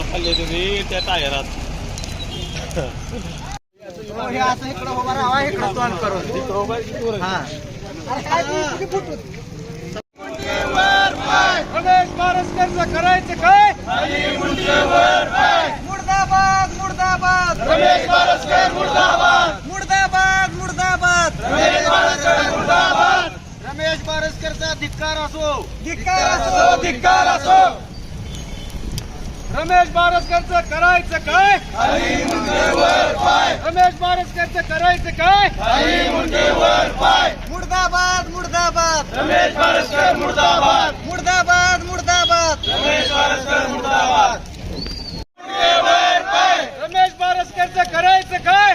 खाल्ले तुम्ही त्या टायरात हे असं इकडं उभा राहा, इकडं तोंड करून. हा रमेश बारसकरचं करायचं काय? मुर्दाबाद मुर्दाबाद रमेश बारसकर मुर्दाबाद. मुर्दाबाद मुर्दाबाद रमेश बारसकर मुर्दाबाद. रमेश बारसकरचा धिक्कार असो, धिक्कार असो, धिक्कार असो. रमेश बारसकरचं करायचं काय? रमेश बारसकरचं करायचं काय? मुर्दाबाद मुर्दाबाद रमेश बारसकर मुर्दाबाद. मुर्दाबाद मुर्दाबाद रमेश बारसकर मुर्दाबाद. रमेश बारसकरचं करायचं काय?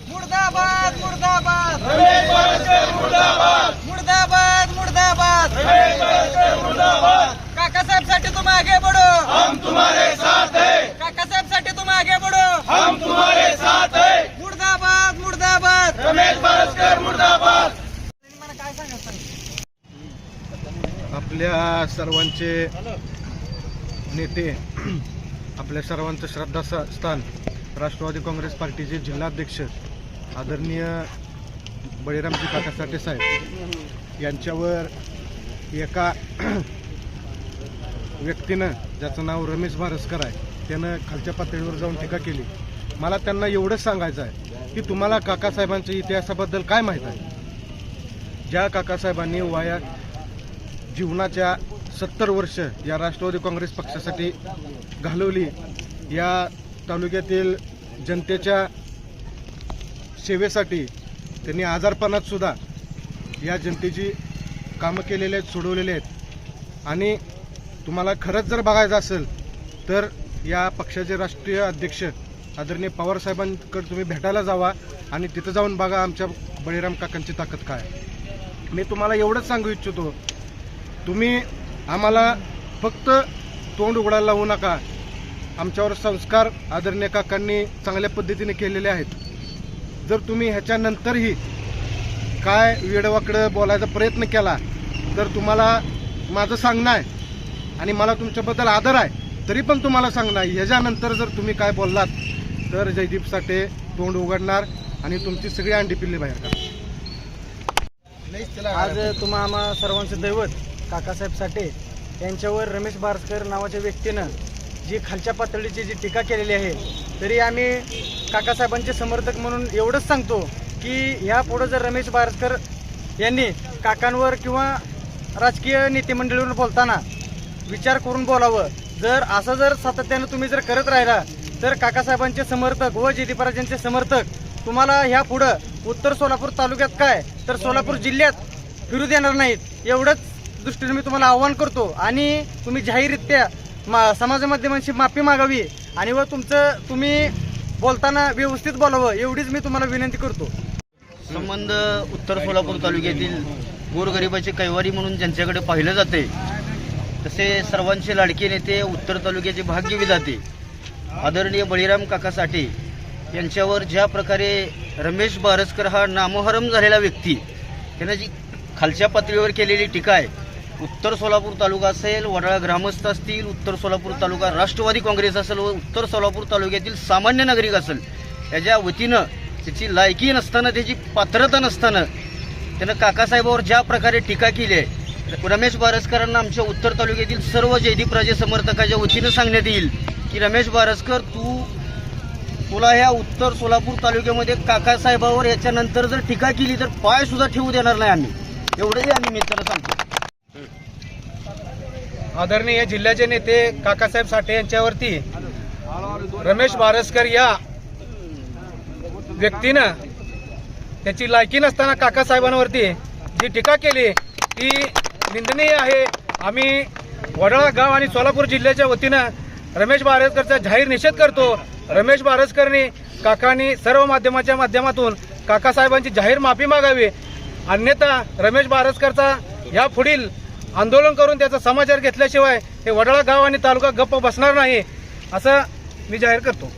मुर्दाबाद मुर्दाबाद रमेश बारसकर मुर्दाबाद. मुर्दाबाद मुर्दाबाद रमेश बारसकर मुर्दाबाद. काकासाहेब साठी तुम आगे बढ़ो, हम तुम्हारे साथ हैं. काकासाहेब साठी तुम आगे बढ़ो. हम तुम्हारे साथ हैं. मुर्दाबाद मुर्दाबाद रमेश बारसकर मुर्दाबाद. मला काय सांगायचं? आपल्या सर्वांचे नेते, आपल्या सर्वांचं श्रद्धास्थान राष्ट्रवादी काँग्रेस पार्टीचे जिल्हाध्यक्ष आदरणीय बळीरामजी काका साठे साहेब यांच्यावर एका व्यक्तीनं, ज्याचं नाव रमेश बारसकर आहे, त्यानं खालच्या पातळीवर जाऊन टीका केली. मला त्यांना एवढंच सांगायचं आहे की तुम्हाला काकासाहेबांच्या इतिहासाबद्दल काय माहीत आहे? ज्या काकासाहेबांनी जीवनाच्या 70 वर्ष या राष्ट्रवादी काँग्रेस पक्षासाठी घालवली, या तालुक्यातील जनतेच्या सेवेसाठी त्यांनी आजारपणात सुद्धा या जनतेची कामं केलेले आहेत, सोडवलेले आहेत. आणि तुम्हाला खरंच जर बघायचं असेल तर या पक्षाचे राष्ट्रीय अध्यक्ष आदरणीय पवारसाहेबांकडे तुम्ही भेटायला जावा आणि तिथं जाऊन बघा आमच्या बळीराम काकांची ताकद काय. मी तुम्हाला एवढंच सांगू इच्छितो, तुम्ही आम्हाला फक्त तोंड उघडायला लावू नका. आमच्यावर संस्कार आदरणीय काकांनी चांगल्या पद्धतीने केलेले आहेत. जर तुम्ही ह्याच्यानंतरही काय वेडवाकडं बोलायचा प्रयत्न केला तर तुम्हाला माझं सांगणं आहे आणि मला तुमच्याबद्दल आदर आहे, तरी पण तुम्हाला सांगणं आहे, ह्याच्यानंतर जर तुम्ही काय बोललात तर जयदीप साठे तोंड उघडणार आणि तुमची सगळी अंडी पिल्ली बाहेर काढणार. आज तुम्हा आम्हा सर्वांचं दैवत काकासाहेब साठे यांच्यावर रमेश बारसकर नावाच्या व्यक्तीनं जी खालच्या पातळीची जी टीका केलेली आहे, तरी आम्ही काकासाहेबांचे समर्थक म्हणून एवढंच सांगतो की ह्या पुढं जर रमेश बारसकर यांनी काकांवर किंवा राजकीय नेतेमंडळीवर बोलताना विचार करून बोलावं. जर सातत्यानं तुम्ही जर करत राहिला तर काकासाहेबांचे समर्थक व जयदीपराजांचे समर्थक तुम्हाला ह्या पुढं उत्तर सोलापूर तालुक्यात काय तर सोलापूर जिल्ह्यात फिरू देणार नाहीत. एवढंच दृष्टीने मी तुम्हाला आव्हान करतो आणि तुम्ही जाहीररित्या समाज माध्यमांशी माफी मागावी आणि व तुम्ही बोलताना व्यवस्थित बोलावं, एवढीच मी तुम्हाला विनंती करतो. संबंध उत्तर सोलापूर तालुक्यातील गोरगरिबाचे कैवारी म्हणून ज्यांच्याकडे पाहिलं जाते, तसे सर्वांचे लाडके नेते, उत्तर तालुक्याचे भाग्य विधाते आदरणीय बळीराम काका साठे यांच्यावर ज्या प्रकारे रमेश बारसकर हा नामोहरम झालेला व्यक्ती, त्यानं जी खालच्या पातळीवर केलेली टीका आहे, उत्तर सोलापूर तालुका असेल, वडाळा ग्रामस्थ असतील, उत्तर सोलापूर तालुका राष्ट्रवादी काँग्रेस असेल व उत्तर सोलापूर तालुक्यातील सामान्य नागरिक असेल, याच्या वतीनं त्याची लायकी नसताना, त्याची पात्रता नसताना त्यानं काकासाहेबावर ज्या प्रकारे टीका केली आहे, रमेश बारसकरांना आमच्या उत्तर तालुक्यातील सर्व जयदीपराजे समर्थकाच्या वतीनं सांगण्यात येईल की रमेश बारसकर, तुला ह्या उत्तर सोलापूर तालुक्यामध्ये काकासाहेबावर याच्यानंतर जर टीका केली तर पाय सुद्धा ठेवू देणार नाही आम्ही, एवढंही आम्ही मित्रांना सांगतो. आदरणीय जिल्ह्याचे नेते काकासाहेब साठे यांच्यावरती रमेश बारसकर या व्यक्तीनं त्याची लायकी नसताना काकासाहेबांवरती जी टीका केली ती निंदनीय आहे. आम्ही वडाळा गाव आणि सोलापूर जिल्ह्याच्या वतीनं रमेश बारसकरचा जाहीर निषेध करतो. रमेश बारसकरनी काकांनी सर्व माध्यमाच्या माध्यमातून काकासाहेबांची जाहीर माफी मागावी, अन्यथा रमेश बारसकरचा या पुढील आंदोलन करून त्याचा समाचार घेतल्याशिवाय हे वडाळा गाव आणि तालुका गप्प बसणार नाही. असं मी जाहीर करतो.